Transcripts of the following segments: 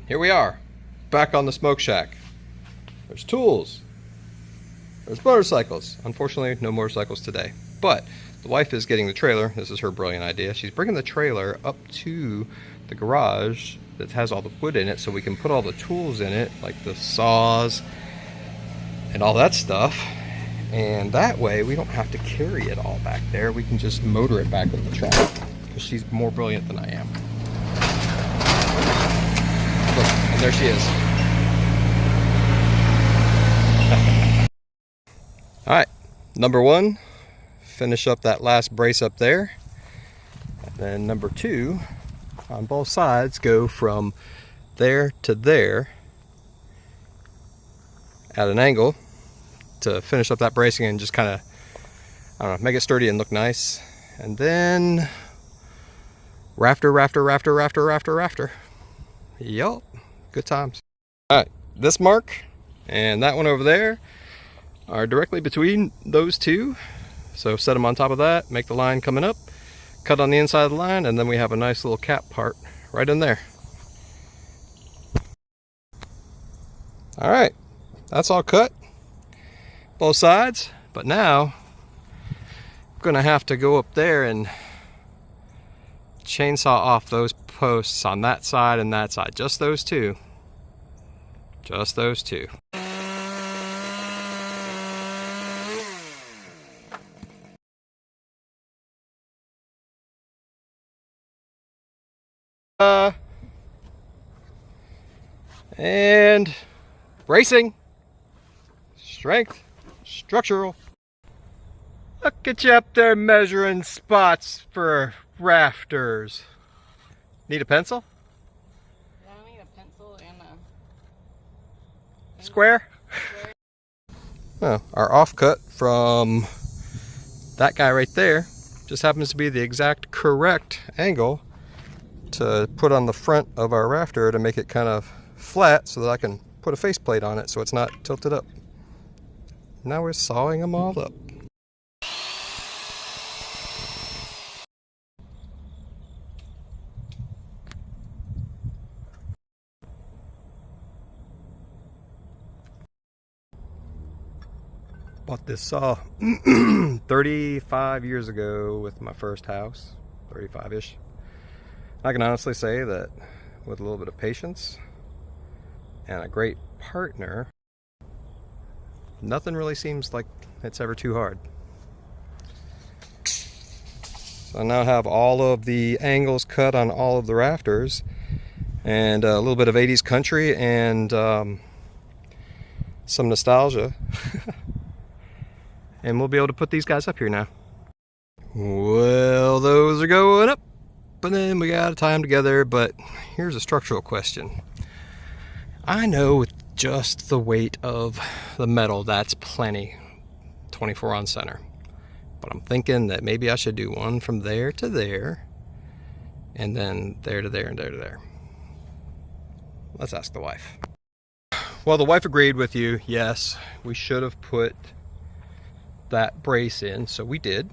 here we are, back on the smoke shack. There's tools. There's motorcycles. Unfortunately, no motorcycles today. But the wife is getting the trailer. This is her brilliant idea. She's bringing the trailer up to the garage that has all the wood in it so we can put all the tools in it, like the saws and all that stuff. And that way we don't have to carry it all back there. We can just motor it back with the truck because she's more brilliant than I am. Look, and there she is. All right, number one, finish up that last brace up there. And then number two, on both sides, go from there to there at an angle to finish up that bracing and just kind of, I don't know, make it sturdy and look nice. And then rafter, rafter, rafter, rafter, rafter, rafter. Yup, good times. All right, this mark and that one over there are directly between those two. So set them on top of that, make the line coming up, cut on the inside of the line, and then we have a nice little cap part right in there. All right, that's all cut, both sides. But now I'm gonna have to go up there and chainsaw off those posts on that side and that side. Just those two. Just those two. And bracing, strength, structural. Look at you up there measuring spots for rafters. Need a pencil? Yeah, I need a pencil and a square. Oh, our offcut from that guy right there just happens to be the exact correct angle to put on the front of our rafter to make it kind of flat so that I can put a faceplate on it so it's not tilted up. Now we're sawing them all up. Bought this saw 35 years ago with my first house, 35-ish. I can honestly say that with a little bit of patience and a great partner, nothing really seems like it's ever too hard. So I now have all of the angles cut on all of the rafters and a little bit of 80s country and some nostalgia. And we'll be able to put these guys up here now. Well, those are going up. And then we gotta tie them together, but here's a structural question. I know with just the weight of the metal, that's plenty, 24 on center. But I'm thinking that maybe I should do one from there to there, and then there to there and there to there. Let's ask the wife. Well, the wife agreed with you. Yes, we should have put that brace in, so we did.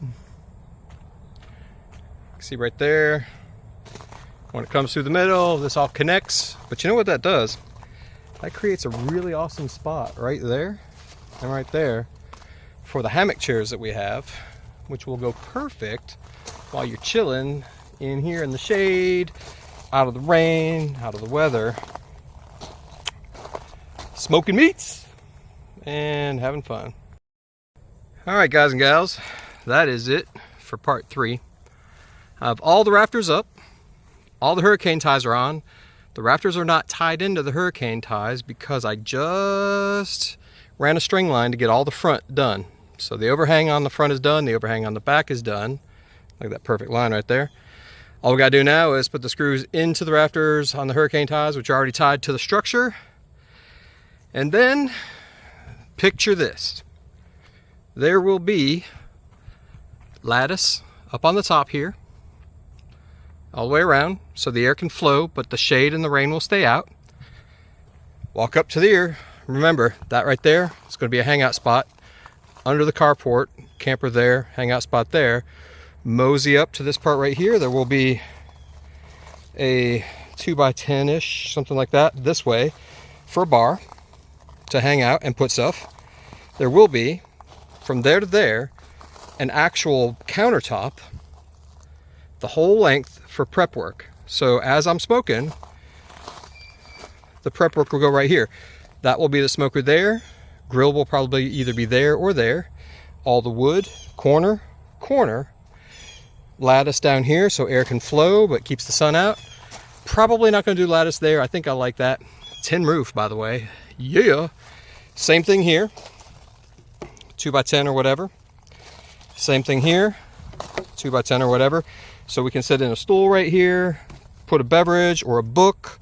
See right there, when it comes through the middle, this all connects. But you know what that does? That creates a really awesome spot right there and right there for the hammock chairs that we have, which will go perfect while you're chilling in here in the shade, out of the rain, out of the weather, smoking meats and having fun. All right, guys and gals, that is it for part 3. I have all the rafters up. All the hurricane ties are on. The rafters are not tied into the hurricane ties because I just ran a string line to get all the front done. So the overhang on the front is done. The overhang on the back is done. Look at that perfect line right there. All we gotta do now is put the screws into the rafters on the hurricane ties, which are already tied to the structure. And then picture this. There will be lattice up on the top here, all the way around, so the air can flow, but the shade and the rain will stay out. Walk up to the ear. Remember, that right there is going to be a hangout spot under the carport. Camper there, hangout spot there. Mosey up to this part right here. There will be a 2x10-ish, something like that, this way for a bar to hang out and put stuff. There will be, from there to there, an actual countertop, the whole length for prep work. So as I'm smoking, the prep work will go right here. That will be the smoker there. Grill will probably either be there or there. All the wood, corner, lattice down here so air can flow but keeps the sun out. Probably not going to do lattice there. I think I like that. Tin roof, by the way. Yeah. Same thing here. 2x10 or whatever. Same thing here. 2x10 or whatever. So we can sit in a stool right here, put a beverage or a book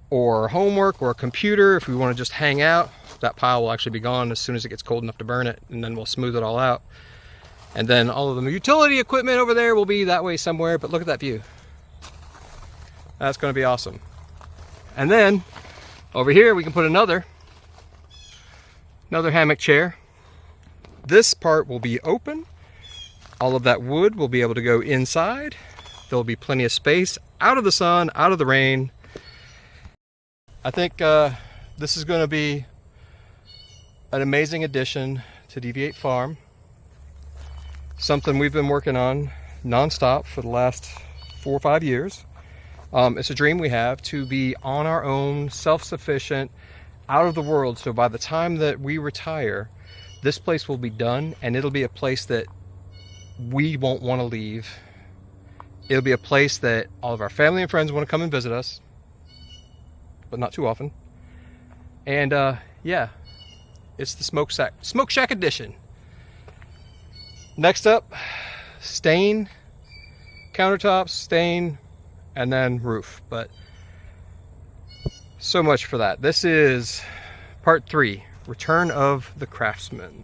or homework or a computer if we want to just hang out. That pile will actually be gone as soon as it gets cold enough to burn it, and then we'll smooth it all out. And then all of the utility equipment over there will be that way somewhere, but look at that view. That's going to be awesome. And then over here we can put another hammock chair. This part will be open. All of that wood will be able to go inside. There will be plenty of space out of the sun, out of the rain. I think this is going to be an amazing addition to Deviate Farm. Something we've been working on nonstop for the last 4 or 5 years. It's a dream we have to be on our own, self-sufficient, out of the world. So by the time that we retire, this place will be done, and it'll be a place that we won't want to leave. It'll be a place that all of our family and friends want to come and visit us, but not too often. And yeah, it's the Smoke Shack Edition. Next up, stain, countertops, stain, and then roof. But so much for that. This is part 3, Return of the Craftsman.